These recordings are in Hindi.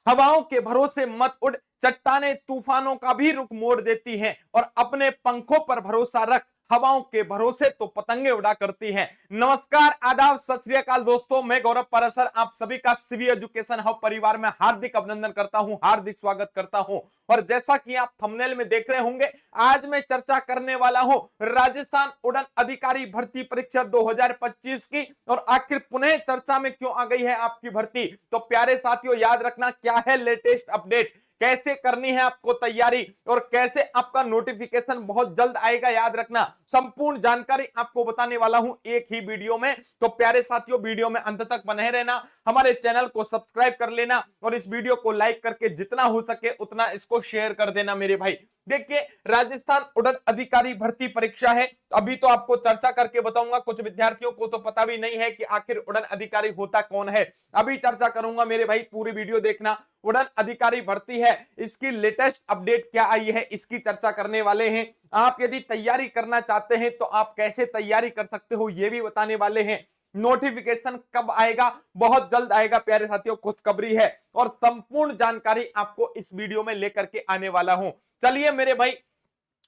हवाओं के भरोसे मत उड़, चट्टाने तूफानों का भी रुख मोड़ देती हैं, और अपने पंखों पर भरोसा रख, हवाओं के भरोसे तो पतंगे उड़ा करती हैं। नमस्कार, आदाब, सत श्री अकाल दोस्तों, मैं गौरव पारासर आप सभी का सीवी एजुकेशन हब परिवार में हार्दिक अभिनंदन करता हूं, हार्दिक स्वागत करता हूं। और जैसा कि आप थंबनेल में देख रहे होंगे, आज मैं चर्चा करने वाला हूं राजस्थान उड़न अधिकारी भर्ती परीक्षा 2025 की, और आखिर पुनः चर्चा में क्यों आ गई है आपकी भर्ती। तो प्यारे साथियों, याद रखना क्या है लेटेस्ट अपडेट, कैसे करनी है आपको तैयारी, और कैसे आपका नोटिफिकेशन बहुत जल्द आएगा, याद रखना संपूर्ण जानकारी आपको बताने वाला हूं एक ही वीडियो में। तो प्यारे साथियों, वीडियो में अंत तक बने रहना, हमारे चैनल को सब्सक्राइब कर लेना, और इस वीडियो को लाइक करके जितना हो सके उतना इसको शेयर कर देना मेरे भाई। देखिए, राजस्थान उड़न अधिकारी भर्ती परीक्षा है, अभी तो आपको चर्चा करके बताऊंगा, कुछ विद्यार्थियों को तो पता भी नहीं है कि आखिर उड़न अधिकारी होता कौन है, अभी चर्चा करूंगा मेरे भाई, पूरी वीडियो देखना। उड़न अधिकारी भर्ती है, इसकी लेटेस्ट अपडेट क्या आई है इसकी चर्चा करने वाले हैं। आप यदि तैयारी करना चाहते हैं तो आप कैसे तैयारी कर सकते हो ये भी बताने वाले हैं। नोटिफिकेशन कब आएगा, बहुत जल्द आएगा प्यारे साथियों, खुशखबरी है, और संपूर्ण जानकारी आपको इस वीडियो में लेकर के आने वाला हूं। चलिए मेरे भाई,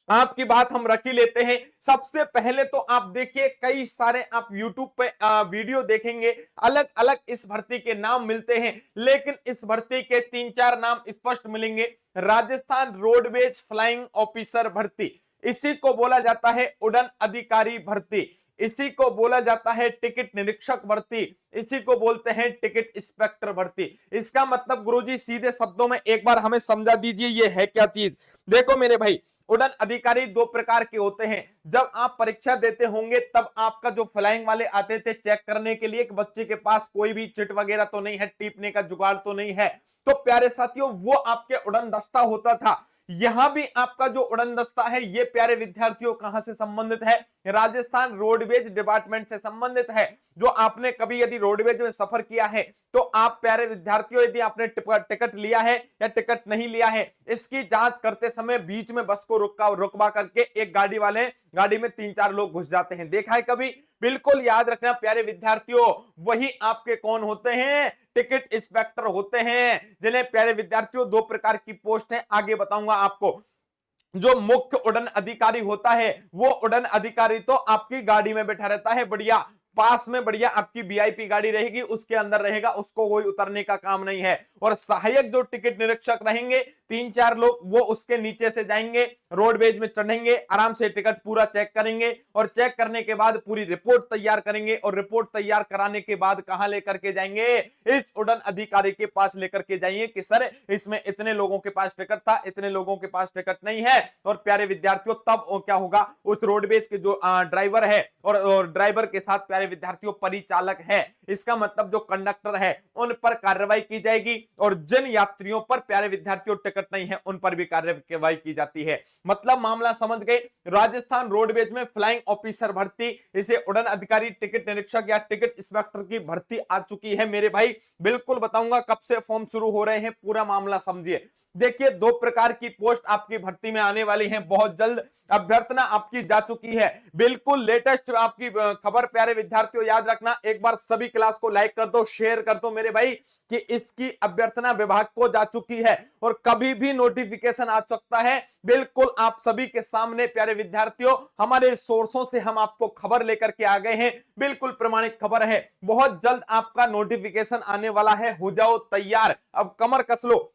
आपकी बात हम रख ही लेते हैं। सबसे पहले तो आप देखिए, कई सारे आप YouTube पे वीडियो देखेंगे, अलग अलग इस भर्ती के नाम मिलते हैं, लेकिन इस भर्ती के 3-4 नाम स्पष्ट मिलेंगे। राजस्थान रोडवेज फ्लाइंग ऑफिसर भर्ती, इसी को बोला जाता है उड़न अधिकारी भर्ती, इसी को बोला जाता है टिकट निरीक्षक भर्ती, इसी को बोलते हैं टिकट इंस्पेक्टर भर्ती। इसका मतलब गुरुजी सीधे शब्दों में एक बार हमें समझा दीजिए, ये है क्या चीज। देखो मेरे भाई, उड़न अधिकारी दो प्रकार के होते हैं। जब आप परीक्षा देते होंगे तब आपका जो फ्लाइंग वाले आते थे चेक करने के लिए कि बच्चे के पास कोई भी चिट वगैरह तो नहीं है, टीपने का जुगाड़ तो नहीं है, तो प्यारे साथियों वो आपके उड़न दस्ता होता था। यहां भी आपका जो उड़न दस्ता है ये प्यारे विद्यार्थियों कहां से संबंधित है, राजस्थान रोडवेज डिपार्टमेंट से संबंधित है। जो आपने कभी यदि रोडवेज में सफर किया है तो आप प्यारे विद्यार्थियों, यदि आपने टिकट लिया है या टिकट नहीं लिया है, इसकी जांच करते समय बीच में बस को रुकवा करके एक गाड़ी में 3-4 लोग घुस जाते हैं, देखा है कभी। बिल्कुल याद रखना प्यारे विद्यार्थियों, वही आपके कौन होते हैं, टिकट इंस्पेक्टर होते हैं, जिन्हें प्यारे विद्यार्थियों दो प्रकार की पोस्ट है, आगे बताऊंगा आपको। जो मुख्य उड़न अधिकारी होता है, वो उड़न अधिकारी तो आपकी गाड़ी में बैठा रहता है, बढ़िया पास में, बढ़िया आपकी वीआईपी गाड़ी रहेगी, उसके अंदर रहेगा, उसको कोई उतरने का काम नहीं है। और सहायक जो टिकट निरीक्षक रहेंगे 3-4 लोग, वो उसके नीचे से जाएंगे, रोडवेज में चढ़ेंगे, आराम से टिकट पूरा चेक करेंगे, और चेक करने के बाद पूरी रिपोर्ट तैयार करेंगे, और रिपोर्ट तैयार कराने के बाद कहां लेकर के जाएंगे, इस उड़न अधिकारी के पास लेकर के जाइए कि सर इसमें इतने लोगों के पास टिकट था, इतने लोगों के पास टिकट नहीं है। और प्यारे विद्यार्थियों तब क्या होगा, उस रोडवेज के जो ड्राइवर है और ड्राइवर के साथ प्यारे विद्यार्थियों परिचालक है, इसका मतलब जो कंडक्टर है, उन पर कार्रवाई की जाएगी, और जिन यात्रियों पर प्यारे विद्यार्थियों टिकट नहीं है उन पर भी कार्रवाई की जाती है। मतलब मामला समझ गए। राजस्थान रोडवेज में फ्लाइंग ऑफिसर भर्ती, इसे उड़न अधिकारी टिकट निरीक्षक या टिकट इंस्पेक्टर की भर्ती आ चुकी है मेरे भाई। बिल्कुल बताऊंगा कब से फॉर्म शुरू हो रहे हैं, पूरा मामला समझिए। देखिए, दो प्रकार की पोस्ट आपकी भर्ती में आने वाली हैं, बहुत जल्द अभ्यर्थना आपकी जा चुकी है। बिल्कुल लेटेस्ट आपकी खबर प्यारे विद्यार्थियों, याद रखना, एक बार सभी क्लास को लाइक कर दो, शेयर कर दो मेरे भाई, कि इसकी अभ्यर्थना विभाग को जा चुकी है, और कभी भी नोटिफिकेशन आ सकता है। बिल्कुल आप सभी के सामने प्यारे विद्यार्थियों, हमारे सोर्सों से हम आपको खबर लेकर के आ गए हैं, बिल्कुल प्रमाणित खबर है। बहुत जल्द आपका नोटिफिकेशन आने वाला है, हो जाओ तैयार, अब कमर कस लो।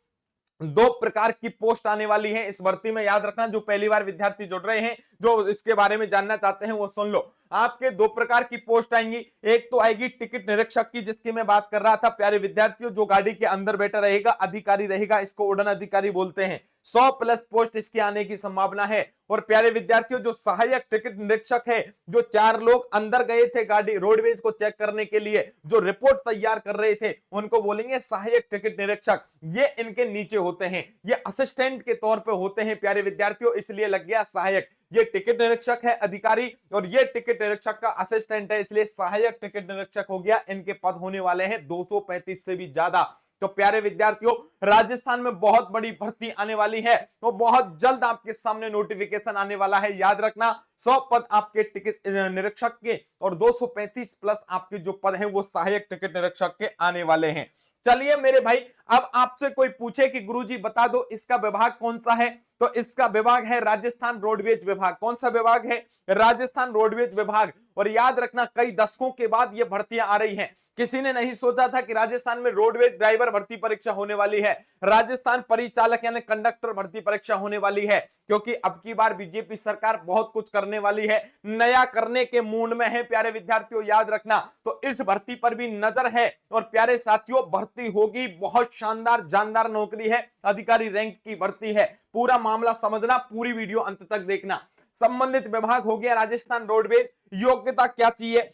दो प्रकार की पोस्ट आने वाली है इस भर्ती में, याद रखना, जो पहली बार विद्यार्थी जुड़ रहे हैं, जो इसके बारे में जानना चाहते हैं वो सुन लो। आपके दो प्रकार की पोस्ट आएंगी, एक तो आएगी टिकट निरीक्षक की, जिसकी मैं बात कर रहा था प्यारे विद्यार्थियों, जो गाड़ी के अंदर बैठा रहेगा, अधिकारी रहेगा, इसको उड़न अधिकारी बोलते हैं। 100+ पोस्ट इसकी आने की संभावना है। और प्यारे विद्यार्थियों, जो सहायक टिकट निरीक्षक है, जो 4 लोग अंदर गए थे गाड़ी रोडवेज को चेक करने के लिए, जो रिपोर्ट तैयार कर रहे थे, उनको बोलेंगे सहायक टिकट निरीक्षक। ये इनके नीचे होते हैं, ये असिस्टेंट के तौर पे होते हैं प्यारे विद्यार्थियों, इसलिए लग गया सहायक। ये टिकट निरीक्षक है अधिकारी, और ये टिकट निरीक्षक का असिस्टेंट है, इसलिए सहायक टिकट निरीक्षक हो गया। इनके पद होने वाले हैं 235 से भी ज्यादा। तो प्यारे विद्यार्थियों, राजस्थान में बहुत बड़ी भर्ती आने वाली है, तो बहुत जल्द आपके सामने नोटिफिकेशन आने वाला है। याद रखना 100 पद आपके टिकट निरीक्षक के और 235 प्लस आपके जो पद हैं वो सहायक टिकट निरीक्षक के आने वाले हैं। चलिए मेरे भाई, अब आपसे कोई पूछे कि गुरुजी बता दो इसका विभाग कौन सा है, तो इसका विभाग है राजस्थान रोडवेज विभाग। कौन सा विभाग है? राजस्थान रोडवेज विभाग। और याद रखना कई दशकों के बाद ये भर्तियां आ रही हैं। किसी ने नहीं सोचा था कि राजस्थान में रोडवेज ड्राइवर भर्ती परीक्षा होने वाली है, राजस्थान परिचालक यानी कंडक्टर भर्ती परीक्षा होने वाली है, क्योंकि अब की बार बीजेपी सरकार बहुत कुछ करने वाली है, नया करने के मूड में है प्यारे विद्यार्थियों। याद रखना, तो इस भर्ती पर भी नजर है। और प्यारे साथियों, भर्ती होगी, बहुत शानदार जानदार नौकरी है, अधिकारी रैंक की भर्ती है। पूरा मामला समझना, पूरी वीडियो अंत तक देखना। संबंधित विभाग हो गया राजस्थान रोडवेज। योग्यता क्या चाहिए?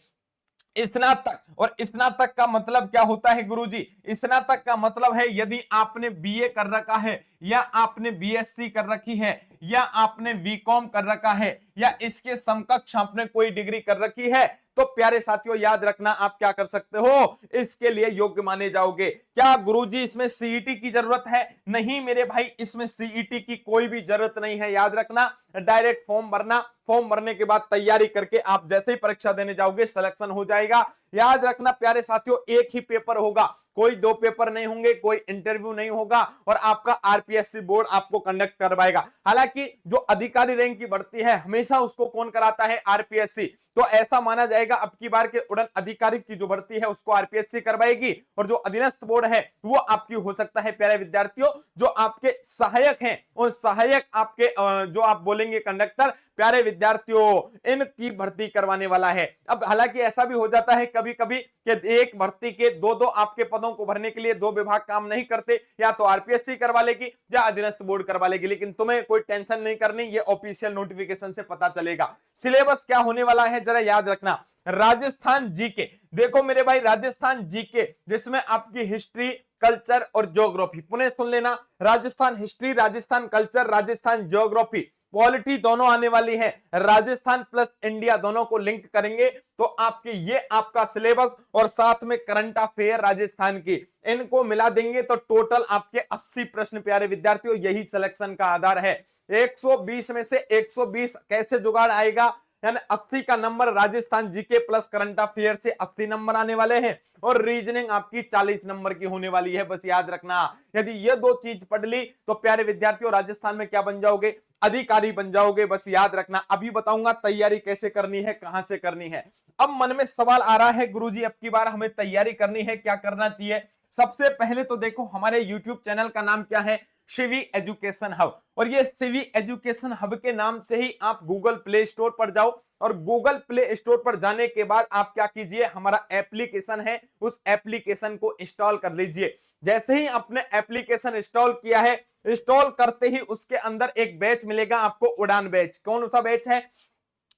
स्नातक। और स्नातक का मतलब क्या होता है गुरुजी? स्नातक का मतलब है यदि आपने बीए कर रखा है, या आपने बीएससी कर रखी है, या आपने बीकॉम कर रखा है, या इसके समकक्ष आपने कोई डिग्री कर रखी है, तो प्यारे साथियों याद रखना आप क्या कर सकते हो, इसके लिए योग्य माने जाओगे। क्या गुरुजी इसमें सीईटी की जरूरत है? नहीं मेरे भाई, इसमें सीईटी की कोई भी जरूरत नहीं है। याद रखना, डायरेक्ट फॉर्म भरना, फॉर्म भरने के बाद तैयारी करके आप जैसे ही परीक्षा देने जाओगे सिलेक्शन हो जाएगा। याद रखना प्यारे साथियों, एक ही पेपर होगा, कोई दो पेपर नहीं होंगे, कोई इंटरव्यू नहीं होगा, और आपका आरपीएससी बोर्ड आपको कंडक्ट करवाएगा। हालांकि जो अधिकारी रैंक की भर्ती है हमेशा उसको कौन कराता है? आरपीएससी। तो ऐसा माना जाएगा अब की बार के उड़न अधिकारी की जो भर्ती है उसको आरपीएससी करवाएगी, और जो अधीनस्थ बोर्ड है वो आपकी हो सकता है प्यारे विद्यार्थियों जो आपके सहायक हैं, और सहायक आपके जो आप बोलेंगे कंडक्टर, प्यारे विद्यार्थियों इनकी भर्ती करवाने वाला है। अब हालांकि ऐसा भी हो जाता है कभी कभी कि एक भर्ती के दो दो आपके पदों को भरने के लिए दो विभाग काम नहीं करते, या तो आरपीएससी करवा लेगी या अधीनस्थ बोर्ड करवा लेगी, लेकिन तुम्हें कोई टेंशन नहीं करनी, ये ऑफिशियल नोटिफिकेशन से पता चलेगा। सिलेबस क्या होने वाला है जरा याद रखना। राजस्थान जीके, देखो मेरे भाई, राजस्थान जीके जिसमें आपकी हिस्ट्री, कल्चर और ज्योग्राफी, पुनः सुन लेना, Rajasthan history, Rajasthan culture, Rajasthan geography, polity दोनों आने वाली है। राजस्थान प्लस इंडिया दोनों को लिंक करेंगे तो आपके ये आपका सिलेबस, और साथ में करंट अफेयर राजस्थान की, इनको मिला देंगे तो टोटल आपके 80 प्रश्न प्यारे विद्यार्थियों, यही सिलेक्शन का आधार है। 120 में से 120 कैसे जुगाड़ आएगा? यानी 80 का number Rajasthan GK plus current affair से 80 नंबर आने वाले हैं, और रीजनिंग आपकी 40 नंबर की होने वाली है। बस याद रखना, यदि ये दो चीज पढ़ ली तो प्यारे विद्यार्थियों राजस्थान में क्या बन जाओगे? अधिकारी बन जाओगे। बस याद रखना, अभी बताऊंगा तैयारी कैसे करनी है, कहां से करनी है। अब मन में सवाल आ रहा है गुरुजी अब की बार हमें तैयारी करनी है, क्या करना चाहिए? सबसे पहले तो देखो हमारे YouTube चैनल का नाम क्या है? Shivi education hub. और ये शिवी एजुकेशन हब के नाम से ही आप गूगल प्ले स्टोर पर जाओ, और गूगल प्ले स्टोर पर जाने के बाद आप क्या कीजिए, हमारा एप्लीकेशन है उस एप्लीकेशन को इंस्टॉल कर लीजिए। जैसे ही आपने एप्लीकेशन इंस्टॉल किया है, इंस्टॉल करते ही उसके अंदर एक बैच मिलेगा आपको, उड़ान बैच। कौन सा बैच है?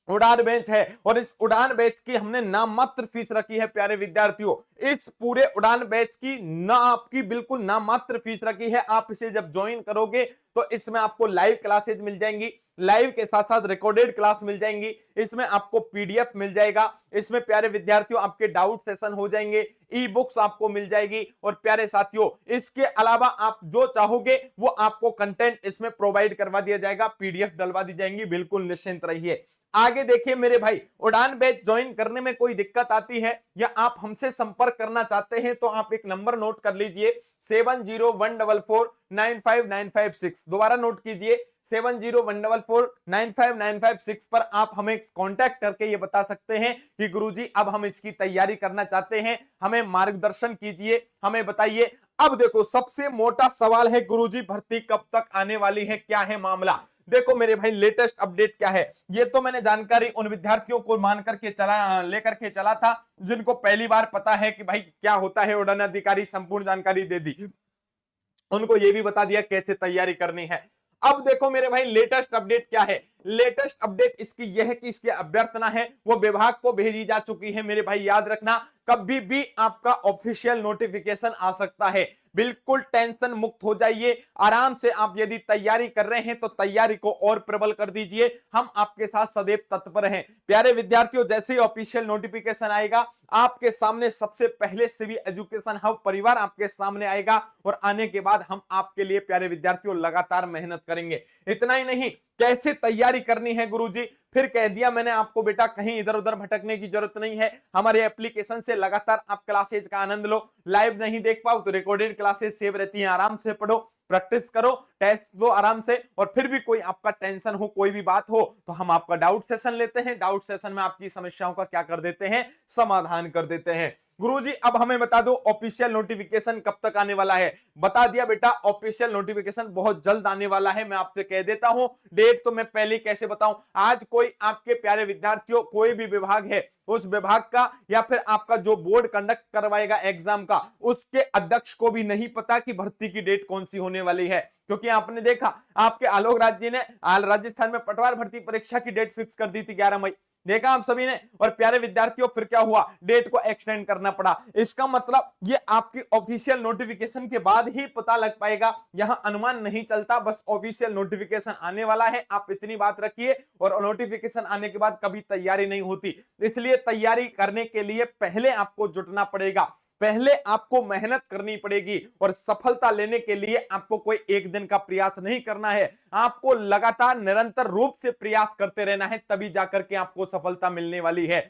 उड़ान बैच है। और इस उड़ान बैच की हमने नाम मात्र फीस रखी है प्यारे विद्यार्थियों, इस पूरे उड़ान बैच की ना आपकी बिल्कुल नाम मात्र फीस रखी है। आप इसे जब ज्वाइन करोगे तो इसमें आपको लाइव क्लासेज मिल जाएंगी, लाइव के साथ साथ रिकॉर्डेड क्लास मिल जाएंगी, इसमें आपको पीडीएफ मिल जाएगा, इसमें प्यारे विद्यार्थियों आपके डाउट सेशन हो जाएंगे, ई बुक्स आपको मिल जाएगी, और प्यारे साथियों इसके अलावा आप जो चाहोगे वो आपको कंटेंट इसमें प्रोवाइड करवा दिया जाएगा, पीडीएफ डलवा दी जाएंगी। बिल्कुल निश्चिंत रहिए। आगे देखिए मेरे भाई, उड़ान बैच ज्वाइन करने में कोई दिक्कत आती है या आप हमसे संपर्क करना चाहते हैं तो आप एक नंबर नोट कर लीजिए, 7014495956। दोबारा नोट कीजिए, 7014495956 पर आप हमें कांटेक्ट करके ये बता सकते हैं कि गुरुजी अब हम इसकी तैयारी करना चाहते हैं, हमें मार्गदर्शन कीजिए, हमें बताइए। अब देखो सबसे मोटा सवाल है गुरुजी भर्ती कब तक आने वाली है, क्या है मामला? देखो मेरे भाई लेटेस्ट अपडेट क्या है, ये तो मैंने जानकारी उन विद्यार्थियों को मान करके चला लेकर के चला था जिनको पहली बार पता है कि भाई क्या होता है उड़ान अधिकारी, संपूर्ण जानकारी दे दी, उनको ये भी बता दिया कैसे तैयारी करनी है। अब देखो मेरे भाई लेटेस्ट अपडेट क्या है, लेटेस्ट अपडेट इसकी यह है कि इसकी अभ्यर्थना है वो विभाग को भेजी जा चुकी है। मेरे भाई याद रखना, कभी भी आपका ऑफिशियल नोटिफिकेशन आ सकता है। बिल्कुल टेंशन मुक्त हो जाइए, आराम से आप यदि तैयारी कर रहे हैं तो तैयारी को और प्रबल कर दीजिए। हम आपके साथ सदैव तत्पर हैं। प्यारे विद्यार्थियों, जैसे ही ऑफिशियल नोटिफिकेशन आएगा आपके सामने सबसे पहले सिविल एजुकेशन हब परिवार आपके सामने आएगा और आने के बाद हम आपके लिए प्यारे विद्यार्थियों लगातार मेहनत करेंगे। इतना ही नहीं, कैसे तैयारी करनी है गुरुजी फिर कह दिया मैंने आपको, बेटा कहीं इधर उधर भटकने की जरूरत नहीं है। हमारे एप्लीकेशन से लगातार आप क्लासेज का आनंद लो। लाइव नहीं देख पाओ तो रिकॉर्डेड क्लासेज सेव रहती हैं, आराम से पढ़ो, प्रैक्टिस करो, टेस्ट दो आराम से। और फिर भी कोई आपका टेंशन हो, कोई भी बात हो तो हम आपका डाउट सेशन लेते हैं। डाउट सेशन में आपकी समस्याओं का क्या कर देते हैं, समाधान कर देते हैं। गुरुजी अब हमें बता दो ऑफिशियल नोटिफिकेशन कब तक आने वाला है। बता दिया बेटा, ऑफिशियल नोटिफिकेशन बहुत जल्द आने वाला है। मैं आपसे कह देता हूं डेट तो मैं पहले कैसे बताऊं। आज कोई आपके प्यारे विद्यार्थियों कोई भी विभाग है उस विभाग का या फिर आपका जो बोर्ड कंडक्ट करवाएगा एग्जाम का उसके अध्यक्ष को भी नहीं पता कि भर्ती की डेट कौन सी होने वाली है। क्योंकि आपने देखा आपके आलोक राज जी ने राजस्थान में पटवार भर्ती परीक्षा की डेट फिक्स कर दी थी 11 मई, देखा आप सभी ने। और प्यारे विद्यार्थियों फिर क्या हुआ, डेट को एक्सटेंड करना पड़ा। इसका मतलब ये आपकी ऑफिशियल नोटिफिकेशन के बाद ही पता लग पाएगा, यहां अनुमान नहीं चलता। बस ऑफिशियल नोटिफिकेशन आने वाला है, आप इतनी बात रखिए। और नोटिफिकेशन आने के बाद कभी तैयारी नहीं होती, इसलिए तैयारी करने के लिए पहले आपको जुटना पड़ेगा, पहले आपको मेहनत करनी पड़ेगी। और सफलता लेने के लिए आपको कोई एक दिन का प्रयास नहीं करना है, आपको लगातार निरंतर रूप से प्रयास करते रहना है, तभी जाकर के आपको सफलता मिलने वाली है।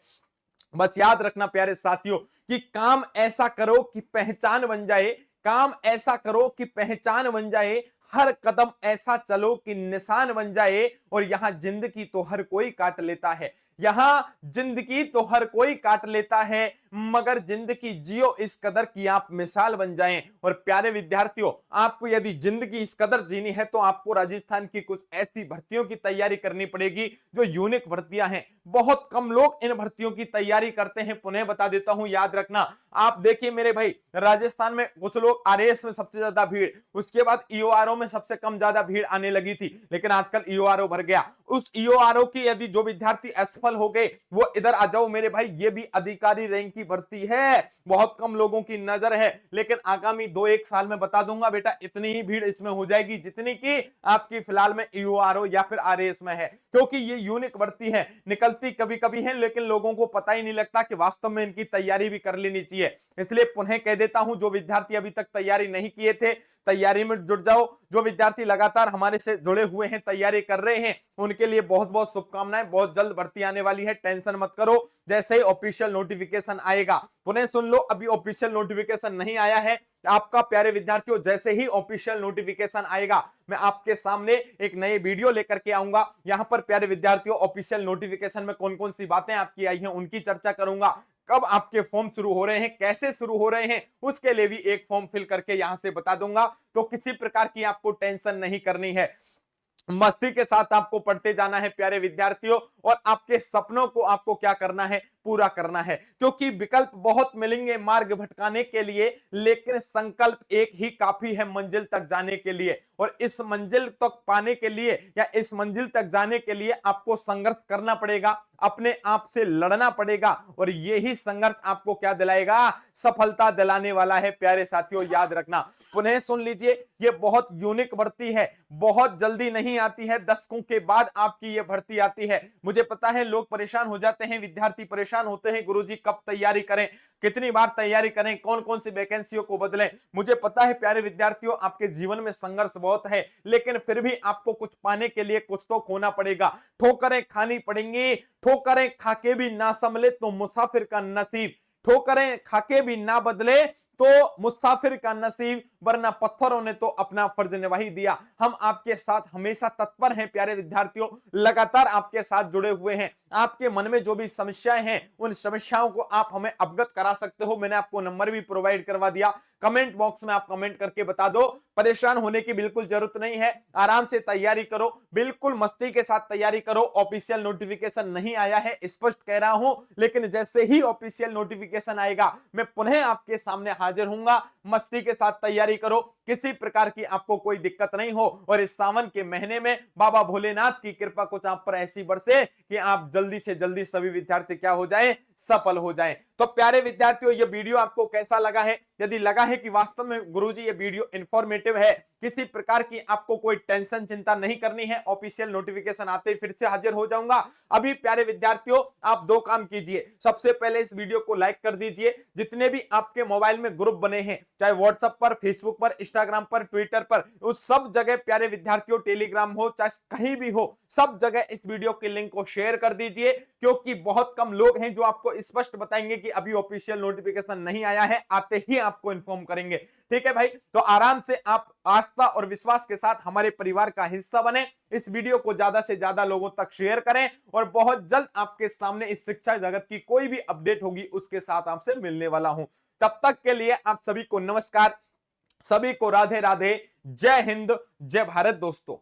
बस याद रखना प्यारे साथियों कि काम ऐसा करो कि पहचान बन जाए, काम ऐसा करो कि पहचान बन जाए, हर कदम ऐसा चलो कि निशान बन जाए। और यहां जिंदगी तो हर कोई काट लेता है, यहां जिंदगी तो हर कोई काट लेता है, मगर जिंदगी जियो इस कदर की आप मिसाल बन जाएं। और प्यारे विद्यार्थियों, आपको यदि जिंदगी इस कदर जीनी है तो आपको राजस्थान की कुछ ऐसी भर्तियों की तैयारी करनी पड़ेगी जो यूनिक भर्तियां हैं। बहुत कम लोग इन भर्तियों की तैयारी करते हैं। पुनः बता देता हूं, याद रखना। आप देखिए मेरे भाई, राजस्थान में कुछ लोग आरएएस में सबसे ज्यादा भीड़, उसके बाद ईओआरओ में सबसे कम ज्यादा भीड़ आने लगी थी, लेकिन आजकल ईओआरओ भर गया। उस ईओआरओ की यदि जो विद्यार्थी असफल हो गए वो इधर आ जाओ मेरे भाई, ये भी अधिकारी रैंक की भर्ती है, बहुत कम लोगों की नजर है, लेकिन आगामी 2-1 साल में बता दूंगा बेटा इतनी ही भीड़ इसमें हो जाएगी जितनी की आपकी फिलहाल में ईओआरओ या फिर आरएएस में है। क्योंकि ये यूनिक भर्ती है, निकलती कभी कभी है लेकिन लोगों को पता ही नहीं लगता कि वास्तव में इनकी तैयारी भी कर लेनी चाहिए। इसलिए पुनः कह देता हूं, जो विद्यार्थी अभी तक तैयारी नहीं किए थे तैयारी में जुट जाओ। जो विद्यार्थी लगातार हमारे से जुड़े हुए हैं, तैयारी कर रहे हैं, उनके लिए बहुत बहुत शुभकामनाएं। बहुत जल्द भर्ती आने वाली है, टेंशन मत करो। जैसे ही ऑफिशियल नोटिफिकेशन आएगा, पुनः सुन लो, अभी ऑफिशियल नोटिफिकेशन नहीं आया है आपका प्यारे विद्यार्थियों। जैसे ही ऑफिशियल नोटिफिकेशन आएगा मैं आपके सामने एक नए वीडियो लेकर के आऊंगा। यहां पर प्यारे विद्यार्थियों ऑफिशियल नोटिफिकेशन में कौन कौन सी बातें आपकी आई हैं उनकी चर्चा करूंगा। कब आपके फॉर्म शुरू हो रहे हैं, कैसे शुरू हो रहे हैं, उसके लिए भी एक फॉर्म फिल करके यहां से बता दूंगा। तो किसी प्रकार की आपको टेंशन नहीं करनी है, मस्ती के साथ आपको पढ़ते जाना है प्यारे विद्यार्थियों। और आपके सपनों को आपको क्या करना है, पूरा करना है। क्योंकि विकल्प बहुत मिलेंगे मार्ग भटकाने के लिए, लेकिन संकल्प एक ही काफी है मंजिल तक जाने के लिए। और इस मंजिल तक पाने के लिए या इस मंजिल तक जाने के लिए आपको संघर्ष करना पड़ेगा, अपने आप से लड़ना पड़ेगा। और यही संघर्ष आपको क्या दिलाएगा, सफलता दिलाने वाला है प्यारे साथियों, याद रखना। पुनः सुन लीजिए, ये बहुत यूनिक भर्ती है, बहुत जल्दी नहीं आती है, दशकों के बाद आपकी ये भर्ती आती है। मुझे पता है लोग परेशान हो जाते हैं, विद्यार्थी परेशान होते हैं, गुरुजी कब तैयारी करें, कितनी बार तैयारी करें, कौन कौन सी वैकेंसियों को बदलें। मुझे पता है प्यारे विद्यार्थियों आपके जीवन में संघर्ष बहुत है, लेकिन फिर भी आपको कुछ पाने के लिए कुछ तो खोना पड़ेगा, ठोकरें खानी पड़ेंगी। ठोकरें खाके भी ना संभले तो मुसाफिर का नसीब, ठोकरें खाके भी ना बदले तो मुसाफिर का नसीब, वरना पत्थरों ने तो अपना फर्ज निभाई दिया। हम आपके साथ हमेशा तत्पर हैं प्यारे विद्यार्थियों, लगातार आपके साथ जुड़े हुए हैं। आपके मन में जो भी समस्याएं हैं उन समस्याओं को आप हमें अवगत करा सकते हो, मैंने आपको नंबर भी प्रोवाइड करवा दिया, कमेंट बॉक्स में आप कमेंट करके बता दो। परेशान होने की बिल्कुल जरूरत नहीं है, आराम से तैयारी करो, बिल्कुल मस्ती के साथ तैयारी करो। ऑफिशियल नोटिफिकेशन नहीं आया है, स्पष्ट कह रहा हूं, लेकिन जैसे ही ऑफिशियल नोटिफिकेशन आएगा मैं पुनः आपके सामने हाजिर हूंगा। मस्ती के साथ तैयारी करो, किसी प्रकार की आपको कोई दिक्कत नहीं हो और इस सावन के महीने में बाबा भोलेनाथ की कृपा कुछ आप पर ऐसी बरसे कि आप जल्दी से जल्दी सभी विद्यार्थी क्या हो जाएं, सफल हो जाएं। तो प्यारे विद्यार्थियों, ये वीडियो आपको कैसा लगा है? यदि लगा है कि वास्तव में गुरुजी ये वीडियो इंफॉर्मेटिव है, किसी प्रकार की आपको कोई टेंशन चिंता नहीं करनी है, ऑफिशियल नोटिफिकेशन आते ही फिर से हाजिर हो जाऊंगा। अभी प्यारे विद्यार्थियों, आप दो काम कीजिए। सबसे पहले इस वीडियो को लाइक कर दीजिए। जितने भी आपके मोबाइल में ग्रुप बने हैं, चाहे व्हाट्सएप पर, फेसबुक पर, इंस्टाग्राम पर, ट्विटर पर, उस सब जगह प्यारे विद्यार्थियों, टेलीग्राम हो चाहे कहीं भी हो, सब जगह इस वीडियो के लिंक को शेयर कर दीजिए, क्योंकि बहुत कम लोग हैं जो आपको स्पष्ट बताएंगे कि अभी ऑफिशियल नोटिफिकेशन नहीं आया है, आते ही आपको इन्फॉर्म करेंगे। ठीक है भाई, तो आराम से आप आस्था और विश्वास के साथ हमारे परिवार का हिस्सा बने। इस वीडियो को ज्यादा से ज्यादा लोगों तक शेयर करें और बहुत जल्द आपके सामने इस शिक्षा जगत की कोई भी अपडेट होगी उसके साथ आपसे मिलने वाला हूं। तब तक के लिए आप सभी को नमस्कार, सभी को राधे राधे, जय हिंद, जय भारत दोस्तों।